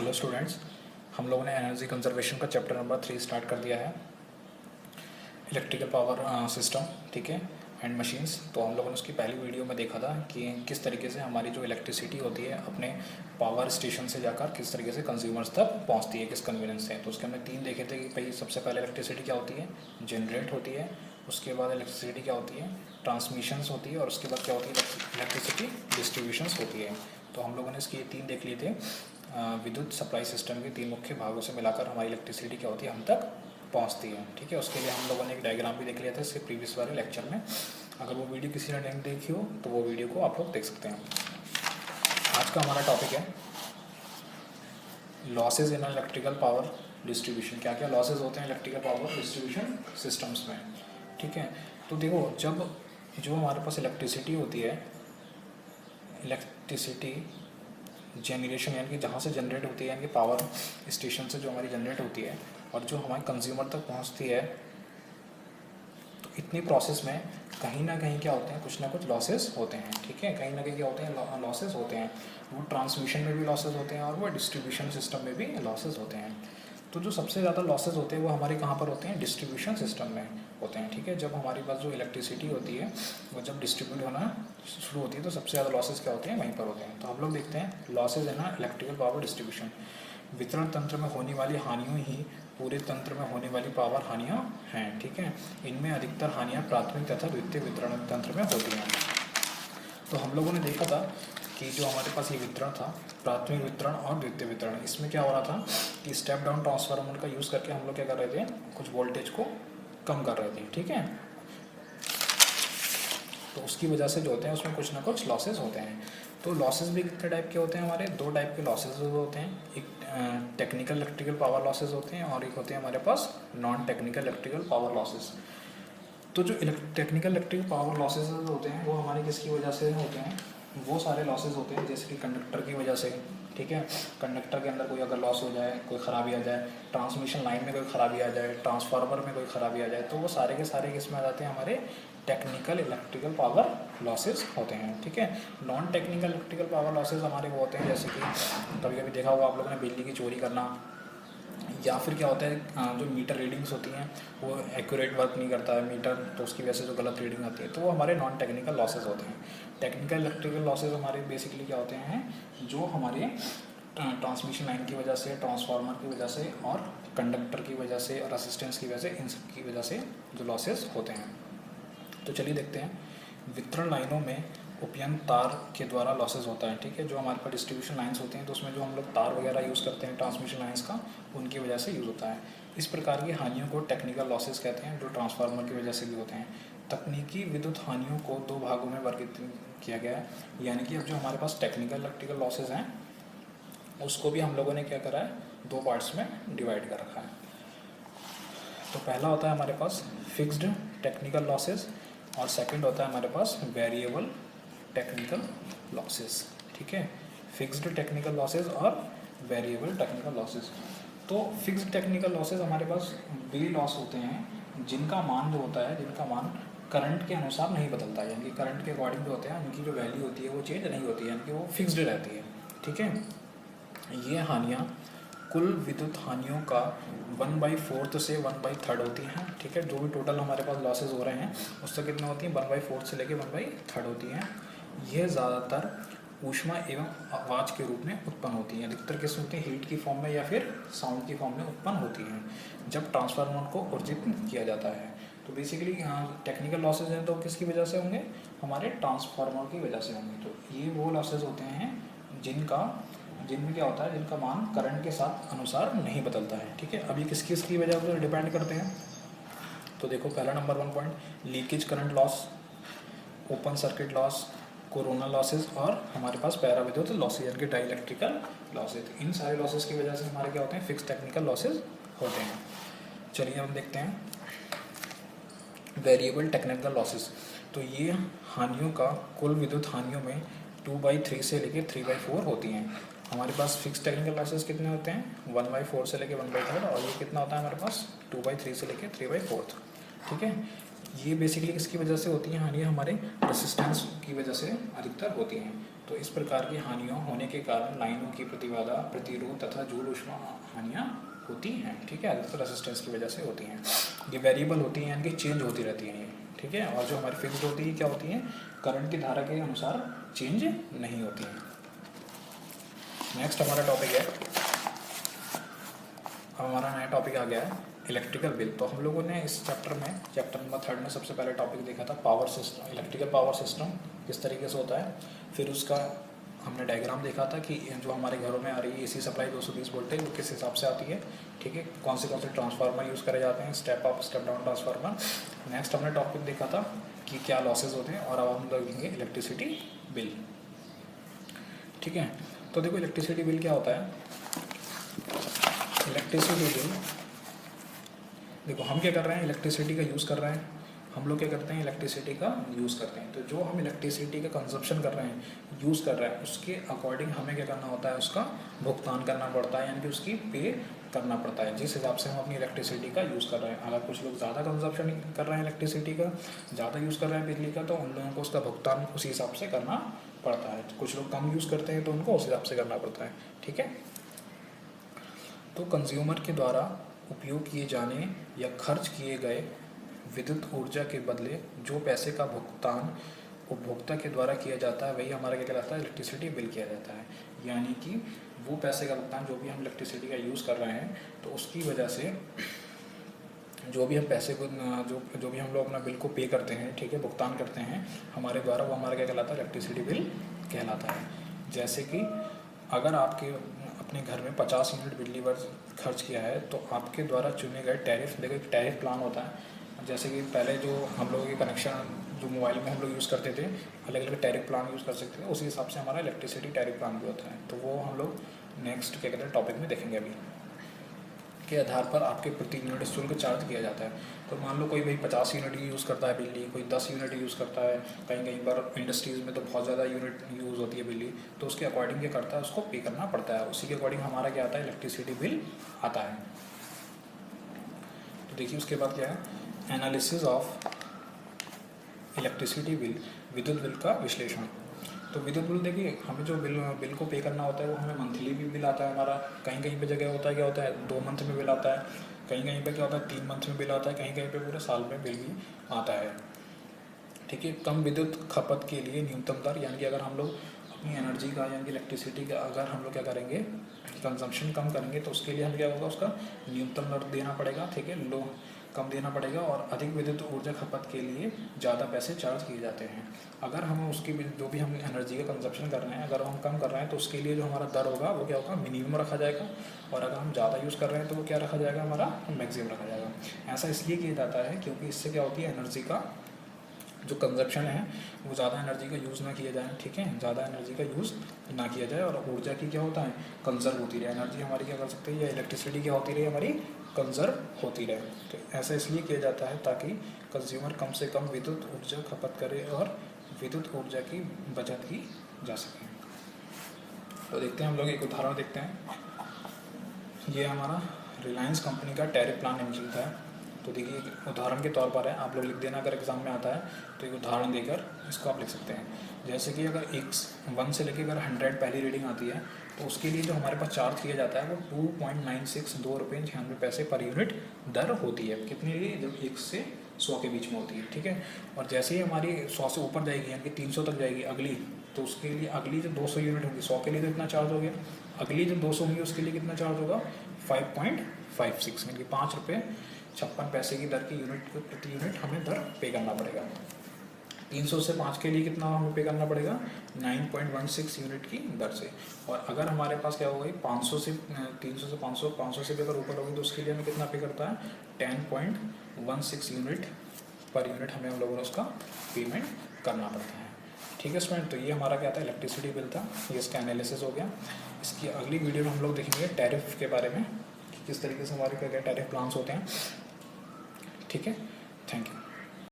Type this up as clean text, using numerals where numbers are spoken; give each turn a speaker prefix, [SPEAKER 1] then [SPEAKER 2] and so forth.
[SPEAKER 1] Hello students, हम लोगों ने एनर्जी कंजर्वेशन का चैप्टर नंबर 3 स्टार्ट कर दिया है, इलेक्ट्रिकल पावर सिस्टम, ठीक है, एंड मशीन्स। तो हम लोगों ने उसकी पहली वीडियो में देखा था कि किस तरीके से हमारी जो इलेक्ट्रिसिटी होती है अपने पावर स्टेशन से जाकर किस तरीके से कंज्यूमर्स तक पहुंचती है, किस कन्वीनियंस से। तो उसके हमने 3 देखे थे कि भाई सबसे पहले इलेक्ट्रिसिटी क्या होती है, जनरेट होती है, उसके बाद इलेक्ट्रिसिटी क्या होती है, ट्रांसमिशंस होती है, और उसके बाद क्या होती है, इलेक्ट्रिसिटी डिस्ट्रीब्यूशंस होती है। तो हम लोगों ने इसके 3 देख लिए थे। विद्युत सप्लाई सिस्टम के 3 मुख्य भागों से मिलाकर हमारी इलेक्ट्रिसिटी क्या होती है, हम तक पहुंचती है, ठीक है। उसके लिए हम लोगों ने एक डायग्राम भी देख लिया था इसके प्रीवियस वाले लेक्चर में। अगर वो वीडियो किसी ने नहीं देखी हो तो वो वीडियो को आप लोग देख सकते हैं। आज का हमारा टॉपिक है losses in electrical power distribution. क्या क्या लॉसेज होते हैं इलेक्ट्रिकल पावर डिस्ट्रीब्यूशन सिस्टम्स में, ठीक है। तो देखो, जब जो हमारे पास इलेक्ट्रिसिटी होती है, इलेक्ट्रिसिटी जनरेशन यानी कि जहाँ से जनरेट होती है, यानी कि पावर स्टेशन से जो हमारी जनरेट होती है और जो हमारे कंज्यूमर तक पहुँचती है, तो इतनी प्रोसेस में कहीं ना कहीं क्या होते हैं, कुछ ना कुछ लॉसेस होते हैं, ठीक है। कहीं ना कहीं क्या होते हैं, लॉसेस होते हैं। वो ट्रांसमिशन में भी लॉसेस होते हैं और वो डिस्ट्रीब्यूशन सिस्टम में भी लॉसेस होते हैं। तो जो सबसे ज़्यादा लॉसेस होते हैं वो हमारे कहाँ पर होते हैं, डिस्ट्रीब्यूशन सिस्टम में होते हैं, ठीक है। जब हमारे पास जो इलेक्ट्रिसिटी होती है वो जब डिस्ट्रीब्यूट होना शुरू होती है तो सबसे ज़्यादा लॉसेस क्या होते हैं, वहीं पर होते हैं। तो हम लोग देखते हैं लॉसेज है ना इलेक्ट्रिकल पावर डिस्ट्रीब्यूशन। वितरण तंत्र में होने वाली हानियों ही पूरे तंत्र में होने वाली पावर हानियाँ हैं, ठीक है। इनमें अधिकतर हानियाँ प्राथमिक तथा द्वितीय वितरण तंत्र में होती हैं। तो हम लोगों ने देखा था कि जो हमारे पास ये वितरण था, प्राथमिक वितरण और द्वितीय वितरण, इसमें क्या हो रहा था कि स्टेप डाउन ट्रांसफार्मर का यूज़ करके हम लोग क्या कर रहे थे, कुछ वोल्टेज को कम कर रहे थे, ठीक है। तो उसकी वजह से जो होते हैं उसमें कुछ ना कुछ लॉसेस होते हैं। तो लॉसेस भी कितने टाइप के होते हैं, हमारे 2 टाइप के लॉसेस होते हैं। एक टेक्निकल इलेक्ट्रिकल पावर लॉसेस होते हैं और एक होते हैं हमारे पास non technical electrical power losses. तो जो टेक्निकल इलेक्ट्रिकल पावर लॉसेस होते हैं वो हमारे किसकी वजह से होते हैं, वो सारे लॉसेस होते हैं जैसे कि कंडक्टर की वजह से, ठीक है। कंडक्टर के अंदर कोई अगर लॉस हो जाए, कोई ख़राबी आ जाए, ट्रांसमिशन लाइन में कोई ख़राबी आ जाए, ट्रांसफार्मर में कोई ख़राबी आ जाए, तो वो सारे के सारे किस में आ जाते हैं, हमारे टेक्निकल इलेक्ट्रिकल पावर लॉसेस होते हैं, ठीक है। Non technical electrical power losses हमारे वो होते हैं जैसे कि कभी कभी देखा होगा आप लोगों ने बिजली की चोरी करना, या फिर क्या होता है जो मीटर रीडिंग्स होती हैं वो एक्यूरेट वर्क नहीं करता है मीटर, तो उसकी वजह से जो गलत रीडिंग आती है, तो वो हमारे नॉन टेक्निकल लॉसेस होते हैं। टेक्निकल इलेक्ट्रिकल लॉसेस हमारे बेसिकली क्या होते हैं, जो हमारे ट्रांसमिशन लाइन की वजह से, ट्रांसफार्मर की वजह से और कंडक्टर की वजह से और असिस्टेंस की वजह से, इन सब की वजह से जो लॉसेस होते हैं। तो चलिए देखते हैं। वितरण लाइनों में उपयंत तार के द्वारा लॉसेस होता है, ठीक है। जो हमारे पास डिस्ट्रीब्यूशन लाइंस होती हैं तो उसमें जो हम लोग तार वगैरह यूज़ करते हैं ट्रांसमिशन लाइंस का, उनकी वजह से यूज़ होता है। इस प्रकार की हानियों को टेक्निकल लॉसेस कहते हैं, जो ट्रांसफार्मर की वजह से भी होते हैं। तकनीकी विद्युत हानियों को 2 भागों में वर्गीकृत किया गया है, यानी कि अब जो हमारे पास टेक्निकल इलेक्ट्रिकल लॉसेज हैं उसको भी हम लोगों ने क्या करा है, 2 पार्ट्स में डिवाइड कर रखा है। तो पहला होता है हमारे पास फिक्स्ड टेक्निकल लॉसेज और सेकंड होता है हमारे पास वेरिएबल टेक्निकल लॉसेस, ठीक है। फिक्स्ड टेक्निकल लॉसेस और वेरिएबल टेक्निकल लॉसेस। तो फिक्स्ड टेक्निकल लॉसेस हमारे पास वे लॉस होते हैं जिनका मान जो होता है, जिनका मान करंट के अनुसार नहीं बदलता है, यानी कि करंट के अकॉर्डिंग जो होते हैं उनकी जो वैल्यू होती है वो चेंज नहीं होती है, यानी कि वो फिक्स्ड रहती है, ठीक है। ये हानियाँ कुल विद्युत हानियों का 1/4 से 1/3 होती हैं, ठीक है। जो भी टोटल हमारे पास लॉसेज हो रहे हैं उससे कितना होती हैं, 1/4 से लेकर 1/3 होती हैं। यह ज़्यादातर ऊष्मा एवं आवाज़ के रूप में उत्पन्न होती हैं। अधिकतर किस होती हैं, हीट की फॉर्म में या फिर साउंड की फॉर्म में उत्पन्न होती हैं जब ट्रांसफार्मर को ऊर्जित किया जाता है। तो बेसिकली टेक्निकल लॉसेज हैं तो किसकी वजह से होंगे, हमारे ट्रांसफार्मर की वजह से होंगे। तो ये वो लॉसेज होते हैं जिनमें क्या होता है, जिनका मान करंट के साथ अनुसार नहीं बदलता है, ठीक है। अभी किसकी वजह पर डिपेंड करते हैं, तो देखो पहला number 1 point, leakage current loss, open circuit loss, corona losses और हमारे पास पैरा विद्युत लॉसेज यानी कि डाई इलेक्ट्रिकल लॉसेज। इन सारे लॉसेज की वजह से हमारे क्या होते हैं, फिक्स टेक्निकल लॉसेज होते हैं। चलिए हम देखते हैं वेरिएबल टेक्निकल लॉसेज। तो ये हानियों का कुल विद्युत हानियों में 2/3 से लेकर 3/4 होती हैं। हमारे पास फिक्स टेक्निकल लॉसेज कितने होते हैं, 1/4 से लेकर 1/3, और ये कितना होता है हमारे पास 2/3 से लेकर 3/4, ठीक है। ये बेसिकली किसकी वजह से होती हैं हानियाँ, हमारे रेसिस्टेंस की वजह से अधिकतर होती हैं। तो इस प्रकार की हानियों होने के कारण लाइनों की प्रतिबाधा, प्रतिरोध तथा जूल ऊष्मा हानियाँ होती हैं। ठीक है, अधिकतर रेजिस्टेंस की वजह से होती हैं। ये वेरिएबल होती हैं, यानी कि चेंज होती रहती हैं ये। ठीक है, और जो हमारी फिक्स्ड होती है क्या होती है, करंट की धारा के अनुसार चेंज नहीं होती हैं। नेक्स्ट हमारा टॉपिक है, अब हमारा नया टॉपिक आ गया है इलेक्ट्रिकल बिल। तो हम लोगों ने इस चैप्टर नंबर 3 में सबसे पहले टॉपिक देखा था power system, electrical power system किस तरीके से होता है। फिर उसका हमने डायग्राम देखा था कि जो हमारे घरों में आ रही है एसी सप्लाई 220 वोल्टेज वो किस हिसाब से आती है। ठीक है, कौन से ट्रांसफार्मर यूज़ करे जाते हैं, step up step down transformer. Next हमने टॉपिक देखा था कि क्या लॉसेज होते हैं, और अब हम देखेंगे इलेक्ट्रिसिटी बिल। ठीक है, तो देखो इलेक्ट्रिसिटी बिल क्या होता है। इलेक्ट्रिसिटी बिल, देखो हम क्या कर रहे हैं, इलेक्ट्रिसिटी का यूज़ कर रहे हैं। हम लोग क्या करते हैं, इलेक्ट्रिसिटी का यूज़ करते हैं। तो जो हम इलेक्ट्रिसिटी का कंजप्शन कर रहे हैं, यूज़ कर रहे हैं, उसके अकॉर्डिंग हमें क्या करना होता है, उसका भुगतान करना पड़ता है, यानी कि उसकी पे करना पड़ता है जिस हिसाब से हम अपनी इलेक्ट्रिसिटी का यूज़ कर रहे हैं। अगर कुछ लोग ज़्यादा कंजप्शन कर रहे हैं इलेक्ट्रिसिटी का, ज़्यादा यूज़ कर रहे हैं बिजली का, तो उन लोगों को उसका भुगतान उसी हिसाब से करना पड़ता है। कुछ लोग कम यूज़ करते हैं तो उनको उस हिसाब से करना पड़ता है। ठीक है, तो कंज्यूमर के द्वारा उपयोग किए जाने या खर्च किए गए विद्युत ऊर्जा के बदले जो पैसे का भुगतान उपभोक्ता के द्वारा किया जाता है वही हमारा क्या कहलाता है, इलेक्ट्रिसिटी बिल किया जाता है। यानी कि वो पैसे का भुगतान जो भी हम इलेक्ट्रिसिटी का यूज़ कर रहे हैं, तो उसकी वजह से जो भी हम पैसे को जो भी हम लोग अपना बिल को पे करते हैं, ठीक है, भुगतान करते हैं हमारे द्वारा, वो हमारा क्या कहलाता है, इलेक्ट्रिसिटी बिल कहलाता है। जैसे कि अगर आपके अपने घर में 50 यूनिट बिजली खर्च किया है, तो आपके द्वारा चुने गए टैरिफ, देखो एक टैरिफ प्लान होता है। जैसे कि पहले जो हम लोगों के कनेक्शन जो मोबाइल में हम लोग यूज़ करते थे, अलग अलग टैरिफ प्लान यूज़ कर सकते थे, उसी हिसाब से हमारा इलेक्ट्रिसिटी टैरिफ प्लान भी होता है। तो वो हम लोग नेक्स्ट क्या कहते हैं टॉपिक में देखेंगे अभी, के आधार पर आपके प्रति यूनिट शुल्क चार्ज किया जाता है। तो मान लो कोई भाई 50 यूनिट की यूज़ करता है बिजली, कोई 10 यूनिट यूज़ करता है, कहीं कहीं पर इंडस्ट्रीज़ में तो बहुत ज़्यादा यूनिट यूज़ होती है बिजली, तो उसके अकॉर्डिंग क्या करता है, उसको पे करना पड़ता है। उसी के अकॉर्डिंग हमारा क्या आता है, इलेक्ट्रिसिटी बिल आता है। तो देखिए उसके बाद क्या है, एनालिसिस ऑफ इलेक्ट्रिसिटी बिल, विद्युत बिल का विश्लेषण। तो विद्युत बिल देखिए, हमें जो बिल को पे करना होता है वो हमें मंथली भी बिल आता है हमारा। कहीं कहीं पे जगह होता है क्या होता है 2 मंथ में बिल आता है, कहीं कहीं पे क्या होता है 3 मंथ में बिल आता है, कहीं कहीं पे पूरे साल में बिल भी आता है। ठीक है, कम विद्युत खपत के लिए न्यूनतम दर, यानी कि अगर हम लोग अपनी एनर्जी का यानी कि इलेक्ट्रिसिटी का अगर हम लोग क्या करेंगे, कंजम्पशन कम करेंगे, तो उसके लिए हमें क्या होगा, उसका न्यूनतम दर देना पड़ेगा। ठीक है, लो कम देना पड़ेगा, और अधिक विद्युत ऊर्जा खपत के लिए ज़्यादा पैसे चार्ज किए जाते हैं। अगर हम उसकी जो भी हम एनर्जी का कंजप्शन कर रहे हैं, अगर हम कम कर रहे हैं, तो उसके लिए जो हमारा दर होगा वो क्या होगा, मिनिमम रखा जाएगा, और अगर हम ज़्यादा यूज़ कर रहे हैं तो वो क्या रखा जाएगा, हमारा मैक्सिमम रखा जाएगा। ऐसा इसलिए किया जाता है क्योंकि इससे क्या होती है, एनर्जी का जो कंजप्शन है वो ज़्यादा एनर्जी का यूज़ ना किया जाए। ठीक है, ज़्यादा एनर्जी का यूज़ ना किया जाए, और ऊर्जा की क्या होता है, कंजर्व होती रहे। एनर्जी हमारी क्या कर सकते हैं, या इलेक्ट्रिसिटी क्या होती रहे, हमारी कंजर्व होती रहे। तो ऐसा इसलिए किया जाता है ताकि कंज्यूमर कम से कम विद्युत ऊर्जा खपत करे और विद्युत ऊर्जा की बचत की जा सके। तो देखते हैं हम लोग एक उदाहरण देखते हैं। ये हमारा रिलायंस कंपनी का टैरिफ प्लान निम्नलिखित है। तो देखिए उदाहरण के तौर पर है, आप लोग लिख देना अगर एग्जाम में आता है तो एक उदाहरण देकर इसको आप लिख सकते हैं। जैसे कि अगर 1 से लेकर अगर 100 पहली रीडिंग आती है, तो उसके लिए जो हमारे पास चार्ज किया जाता है वो 2.96 ₹2.96 पर यूनिट दर होती है। कितने लिए, जब 1 से 100 के बीच में होती है। ठीक है, और जैसे ही हमारी 100 से ऊपर जाएगी यानी कि 300 तक जाएगी अगली, तो उसके लिए अगली जो 200 यूनिट होगी, 100 के लिए तो इतना चार्ज हो गया, अगली जो 200 होंगी उसके लिए कितना चार्ज होगा, 5.56 यानी कि ₹5.56 की दर की यूनिट प्रति यूनिट हमें दर पे करना पड़ेगा। 300 से 5 के लिए कितना हमें पे करना पड़ेगा, 9.16 यूनिट की दर से। और अगर हमारे पास क्या होगा, 500 से 300 से 500 से भी अगर ऊपर होगी तो उसके लिए हमें कितना पे करता है, 10.16 यूनिट पर यूनिट हमें हम लोगों को उसका पेमेंट करना पड़ता है। ठीक है स्टूडेंट, तो ये हमारा क्या था, इलेक्ट्रिसिटी बिल था, ये इसका एनालिसिस हो गया। इसकी अगली वीडियो में हम लोग देखेंगे टैरिफ के बारे में, किस तरीके से हमारे क्या क्या टैरिफ प्लान्स होते हैं। ठीक है,